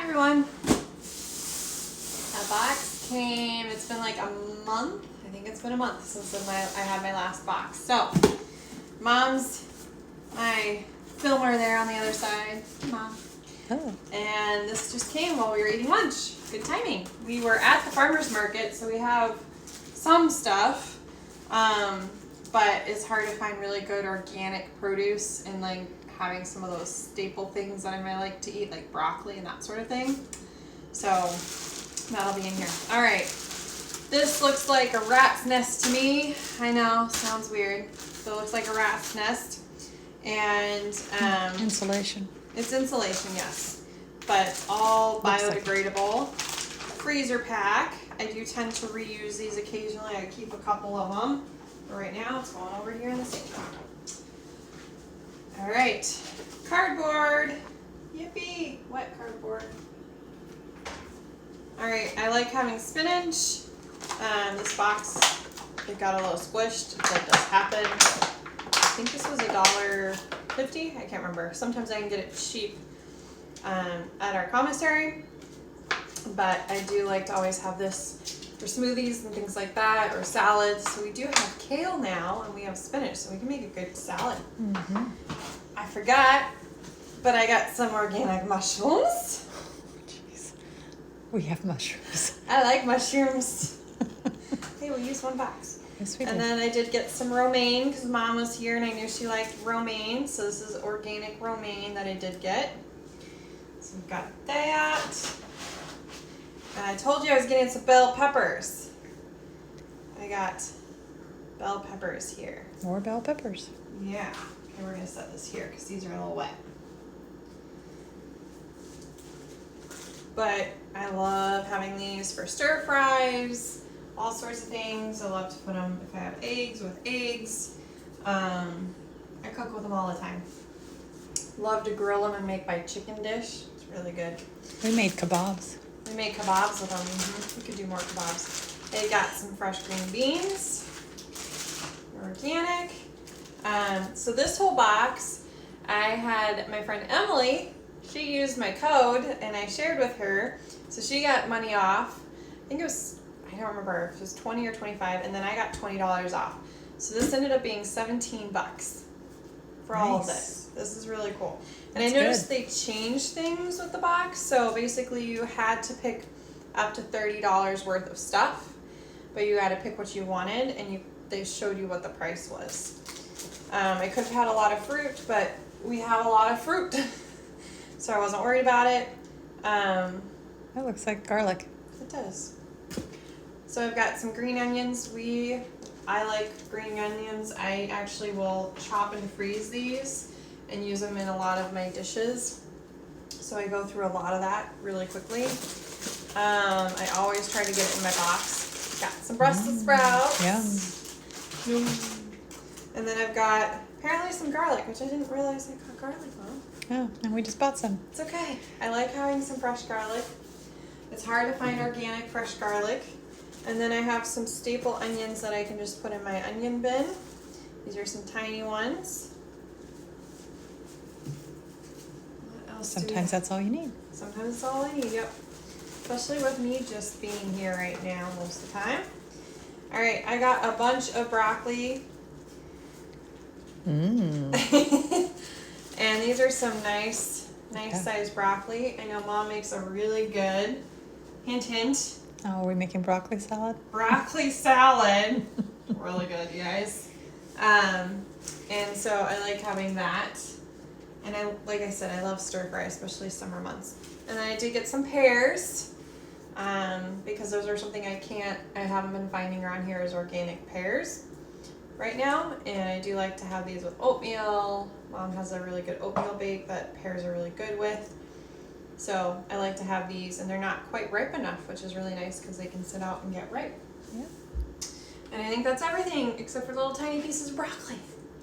everyone. A box came, it's been like a month. I think it's been a month since I had my last box. So, Mom's my filmer there on the other side. Hey, Mom. Oh. And this just came while we were eating lunch. Good timing. We were at the farmer's market, so we have some stuff, but it's hard to find really good organic produce and like having some of those staple things that I might like to eat, like broccoli and that sort of thing. So that'll be in here. All right. This looks like a rat's nest to me. I know, sounds weird. So it looks like a rat's nest. And Insulation. it's insulation, yes. But it's all biodegradable. Freezer pack. I do tend to reuse these occasionally. I keep a couple of them. But right now it's going over here in the sink. All right. Cardboard. Yippee. Wet cardboard. All right. I like having spinach. This box, it got a little squished. That does happen. I think this was $1.50. I can't remember. Sometimes I can get it cheap at our commissary, but I do like to always have this for smoothies and things like that, or salads. So we do have kale now, and we have spinach, so we can make a good salad. Mm-hmm. I forgot, but I got some organic mushrooms. Jeez. We have mushrooms. I like mushrooms. Hey, we'll use one box. Yes, we And do. then I did get some romaine because Mom was here and I knew she liked romaine. So this is organic romaine that I did get. So we've got that. And I told you I was getting some bell peppers. I got bell peppers here. More bell peppers. Yeah. Okay, we're going to set this here because these are a little wet. But I love having these for stir fries. All sorts of things. I love to put them if I have eggs with eggs. I cook with them all the time. Love to grill them and make my chicken dish. It's really good. We made kebabs. We made kebabs with them. We could do more kebabs. They got some fresh green beans. Organic. So this whole box, I had my friend Emily. She used my code and I shared with her. So she got money off. I think it was, I don't remember if it was 20 or 25, and then I got $20 off. So this ended up being $17 for all of this. This is really cool. And That's I noticed good. they changed things with the box. So basically you had to pick up to $30 worth of stuff, but you had to pick what you wanted, and they showed you what the price was. I could have had a lot of fruit, but we have a lot of fruit. So I wasn't worried about it. That looks like garlic. It does. So I've got some green onions. I like green onions. I actually will chop and freeze these and use them in a lot of my dishes. So I go through a lot of that really quickly. I always try to get it in my box. Got some Brussels sprouts. Yum. And then I've got apparently some garlic, which I didn't realize I got garlic on. Oh, and we just bought some. It's okay. I like having some fresh garlic. It's hard to find organic fresh garlic. And then I have some staple onions that I can just put in my onion bin. These are some tiny ones. What else do we Sometimes have? that's all you need. Sometimes it's all I need, yep. Especially with me just being here right now most of the time. All right, I got a bunch of broccoli. Mmm. And these are some nice Yeah. sized broccoli. I know Mom makes a really good, hint, hint, Oh, are we making broccoli salad? broccoli salad. Really good, you guys. And so I like having that. And like I said, I love stir fry, especially summer months. And then I did get some pears, because those are something I haven't been finding around here is organic pears right now. And I do like to have these with oatmeal. Mom has a really good oatmeal bake that pears are really good with. So I like to have these, and they're not quite ripe enough, which is really nice because they can sit out and get ripe. Yeah. And I think that's everything except for little tiny pieces of broccoli.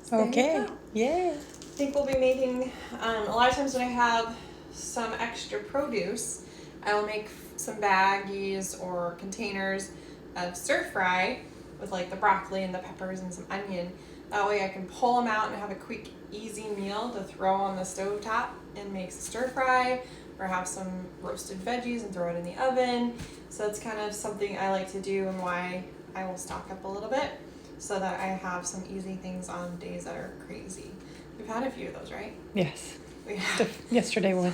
So there you Okay. go. Yeah. I think we'll be making, a lot of times when I have some extra produce, I will make some baggies or containers of stir fry with like the broccoli and the peppers and some onion. That way I can pull them out and have a quick, easy meal to throw on the stovetop and make stir fry, or have some roasted veggies and throw it in the oven. So that's kind of something I like to do and why I will stock up a little bit so that I have some easy things on days that are crazy. We've had a few of those, right? Yes. We have. Yesterday was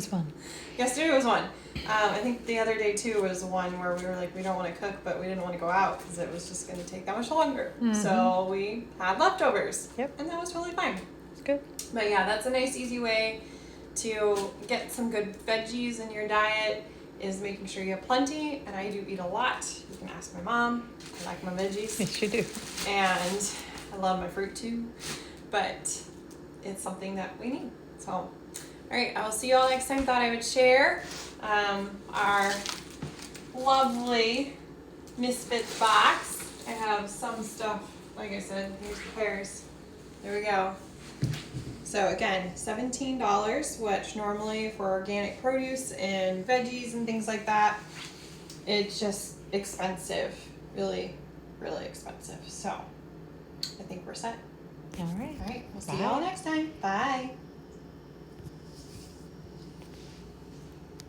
fun. Yesterday was one. I think the other day too was one where we were like, we don't want to cook, but we didn't want to go out because it was just going to take that much longer. So we had leftovers. Yep. And that was totally fine. It's good. But yeah, that's a nice easy way to get some good veggies in your diet is making sure you have plenty. And I do eat a lot. You can ask my mom. I like my veggies. Yes, you do. And I love my fruit too. But it's something that we need. So, all right, I will see you all next time. Thought I would share our lovely Misfits box. I have some stuff, like I said, here's the pears. There we go. So again, $17, which normally for organic produce and veggies and things like that, it's just expensive. Really, really expensive. So I think we're set. All right. All right, we'll see you